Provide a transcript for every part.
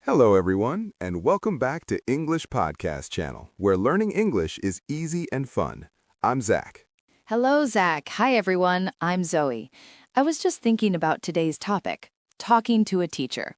Hello, everyone, and welcome back to English Podcast Channel, where learning English is easy and fun. I'm Zach. Hello, Zach. Hi, everyone. I'm Zoe. I was just thinking about today's topic, talking to a teacher.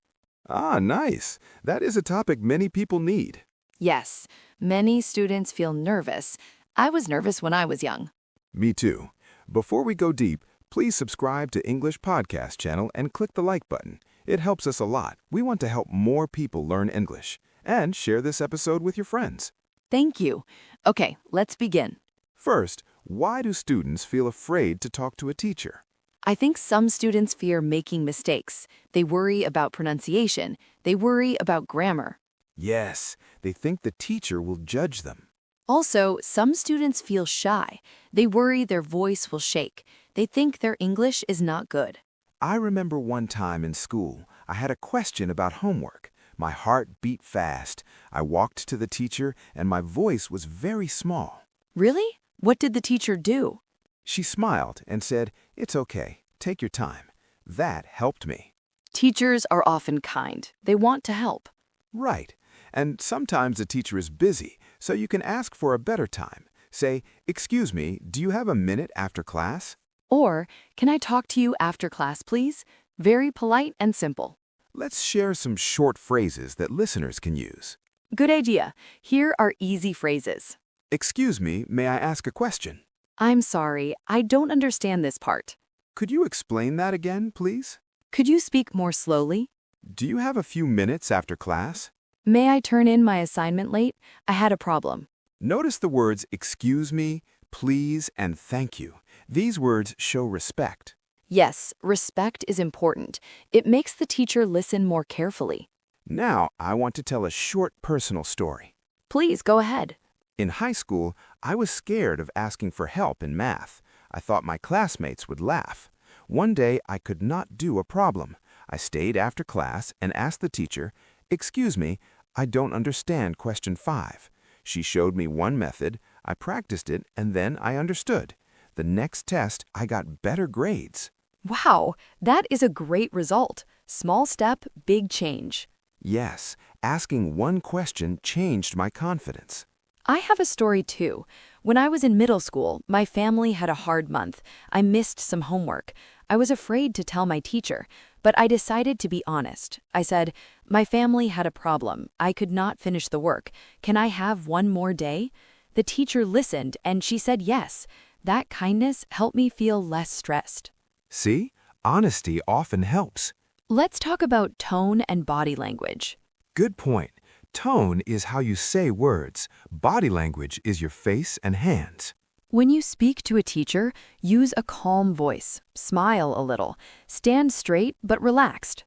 Ah, nice. That is a topic many people need. Yes, many students feel nervous. I was nervous when I was young. Me too. Before we go deep, please subscribe to English Podcast Channel and click the like button. It helps us a lot. We want to help more people learn English. And share this episode with your friends. Thank you. Okay, let's begin. First, why do students feel afraid to talk to a teacher? I think some students fear making mistakes. They worry about pronunciation. They worry about grammar. Yes, they think the teacher will judge them. Also, some students feel shy. They worry their voice will shake. They think their English is not good. I remember one time in school, I had a question about homework. My heart beat fast. I walked to the teacher, and my voice was very small. Really? What did the teacher do? She smiled and said, "It's okay. Take your time." That helped me. Teachers are often kind. They want to help. Right. And sometimes the teacher is busy, so you can ask for a better time. Say, "Excuse me, do you have a minute after class?" Or, "Can I talk to you after class, please?" Very polite and simple. Let's share some short phrases that listeners can use. Good idea. Here are easy phrases. "Excuse me, may I ask a question?" I'm sorry, I don't understand this part. "Could you explain that again, please?" Could you speak more slowly? "Do you have a few minutes after class?" May I turn in my assignment late? I had a problem. Notice the words "excuse me," "please," and "thank you." These words show respect. Yes, respect is important. It makes the teacher listen more carefully. Now, I want to tell a short personal story. Please go ahead. In high school, I was scared of asking for help in math. I thought my classmates would laugh. One day, I could not do a problem. I stayed after class and asked the teacher, "Excuse me, I don't understand question 5. She showed me one method, I practiced it, and then I understood. The next test, I got better grades. Wow, that is a great result. Small step, big change. Yes, asking one question changed my confidence. I have a story too. When I was in middle school, my family had a hard month. I missed some homework. I was afraid to tell my teacher, but I decided to be honest. I said, "My family had a problem. I could not finish the work. Can I have one more day?" The teacher listened and she said yes. That kindness helped me feel less stressed. See, honesty often helps. Let's talk about tone and body language. Good point. Tone is how you say words. Body language is your face and hands. When you speak to a teacher, use a calm voice, smile a little, stand straight but relaxed.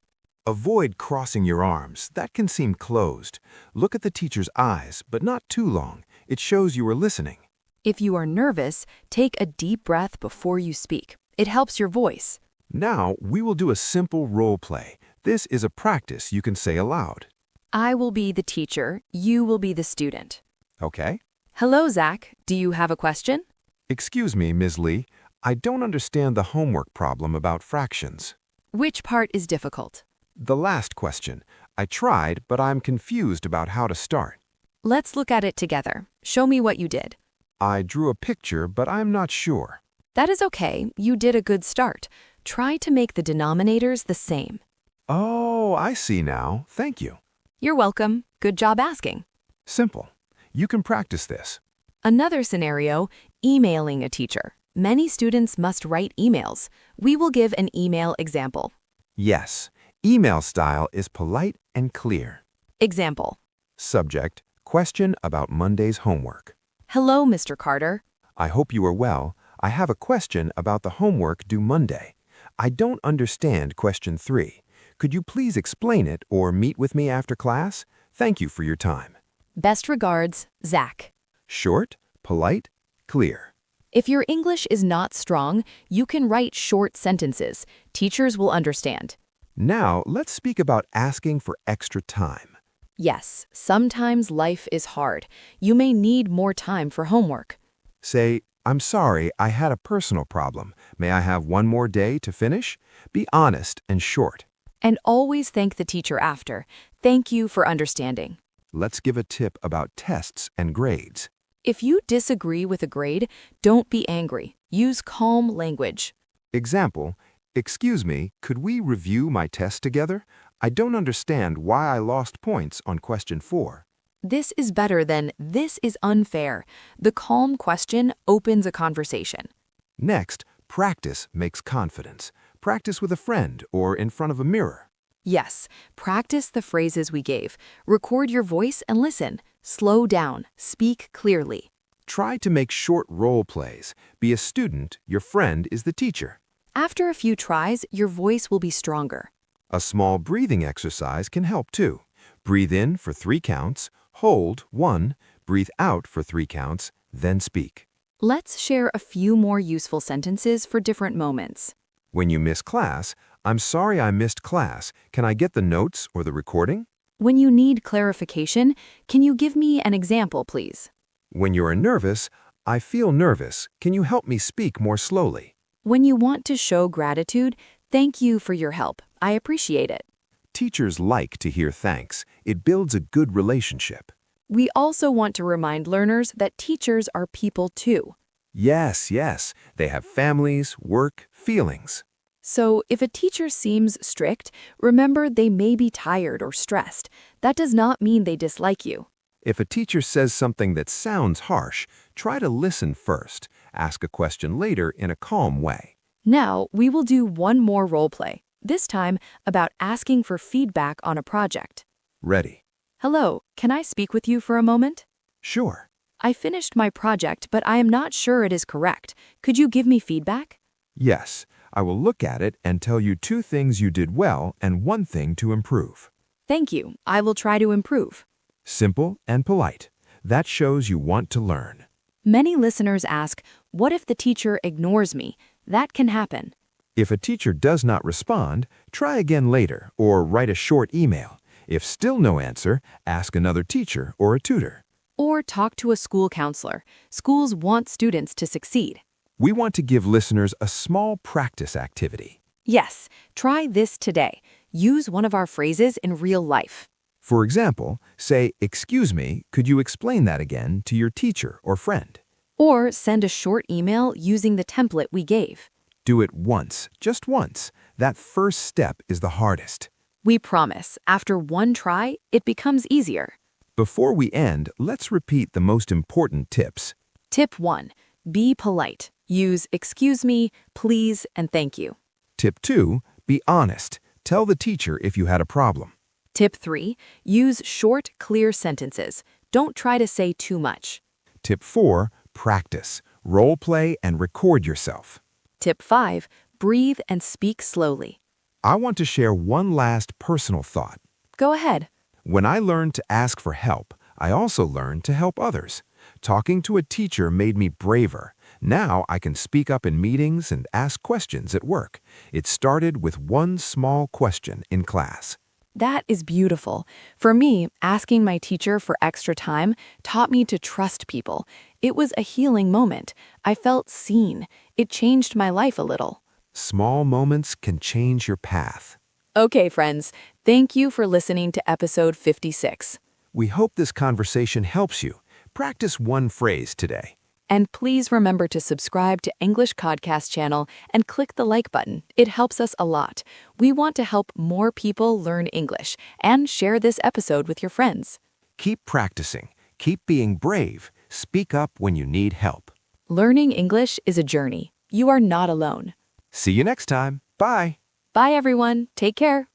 Avoid crossing your arms. That can seem closed. Look at the teacher's eyes, but not too long. It shows you are listening. If you are nervous, take a deep breath before you speak. It helps your voice. Now, we will do a simple role play. This is a practice you can say aloud. I will be the teacher. You will be the student. Okay? Hello, Zach. Do you have a question? Excuse me, Ms. Lee. I don't understand the homework problem about fractions. Which part is difficult? The last question. I tried, but I'm confused about how to start. Let's look at it together. Show me what you did. I drew a picture, but I'm not sure. That is okay. You did a good start. Try to make the denominators the same. Oh, I see now. Thank you. You're welcome. Good job asking. Simple. You can practice this. Another scenario, emailing a teacher. Many students must write emails. We will give an email example. Yes, email style is polite and clear. Example. Subject, question about Monday's homework. Hello, Mr. Carter. I hope you are well. I have a question about the homework due Monday. I don't understand question 3. Could you please explain it or meet with me after class? Thank you for your time. Best regards, Zach. Short, polite, clear. If your English is not strong, you can write short sentences. Teachers will understand. Now, let's speak about asking for extra time. Yes, sometimes life is hard. You may need more time for homework. Say, I'm sorry, I had a personal problem. May I have one more day to finish? Be honest and short. And always thank the teacher after. Thank you for understanding. Let's give a tip about tests and grades. If you disagree with a grade, don't be angry. Use calm language. Example, excuse me, could we review my test together? I don't understand why I lost points on question 4. This is better than this is unfair. The calm question opens a conversation. Next, practice makes confidence. Practice with a friend or in front of a mirror. Yes, practice the phrases we gave. Record your voice and listen. Slow down. Speak clearly. Try to make short role plays. Be a student, your friend is the teacher. After a few tries, your voice will be stronger. A small breathing exercise can help too. Breathe in for 3 counts, hold 1, breathe out for 3 counts, then speak. Let's share a few more useful sentences for different moments. When you miss class, I'm sorry I missed class. Can I get the notes or the recording? When you need clarification, can you give me an example, please? When you are nervous, I feel nervous. Can you help me speak more slowly? When you want to show gratitude, thank you for your help. I appreciate it. Teachers like to hear thanks. It builds a good relationship. We also want to remind learners that teachers are people too. Yes, they have families, work, feelings. So if a teacher seems strict, remember they may be tired or stressed. That does not mean they dislike you. If a teacher says something that sounds harsh, try to listen first. Ask a question later in a calm way. Now, we will do one more role play, this time about asking for feedback on a project. Ready? Hello, can I speak with you for a moment? Sure. I finished my project, but I am not sure it is correct. Could you give me feedback? Yes, I will look at it and tell you 2 things you did well and 1 thing to improve. Thank you. I will try to improve. Simple and polite. That shows you want to learn. Many listeners ask, what if the teacher ignores me? That can happen. If a teacher does not respond, try again later or write a short email. If still no answer, ask another teacher or a tutor. Or talk to a school counselor. Schools want students to succeed. We want to give listeners a small practice activity. Yes, try this today. Use one of our phrases in real life. For example, say, excuse me, could you explain that again to your teacher or friend? Or send a short email using the template we gave. Do it once, just once. That first step is the hardest. We promise, after one try, it becomes easier. Before we end, let's repeat the most important tips. Tip 1. Be polite. Use excuse me, please, and thank you. Tip 2. Be honest. Tell the teacher if you had a problem. Tip 3. Use short, clear sentences. Don't try to say too much. Tip 4. Practice. Role play and record yourself. Tip 5. Breathe and speak slowly. I want to share one last personal thought. Go ahead. When I learned to ask for help, I also learned to help others. Talking to a teacher made me braver. Now I can speak up in meetings and ask questions at work. It started with one small question in class. That is beautiful. For me, asking my teacher for extra time taught me to trust people. It was a healing moment. I felt seen. It changed my life a little. Small moments can change your path. Okay, friends. Thank you for listening to episode 56. We hope this conversation helps you. Practice one phrase today. And please remember to subscribe to English Codcast channel and click the like button. It helps us a lot. We want to help more people learn English and share this episode with your friends. Keep practicing. Keep being brave. Speak up when you need help. Learning English is a journey. You are not alone. See you next time. Bye. Bye, everyone. Take care.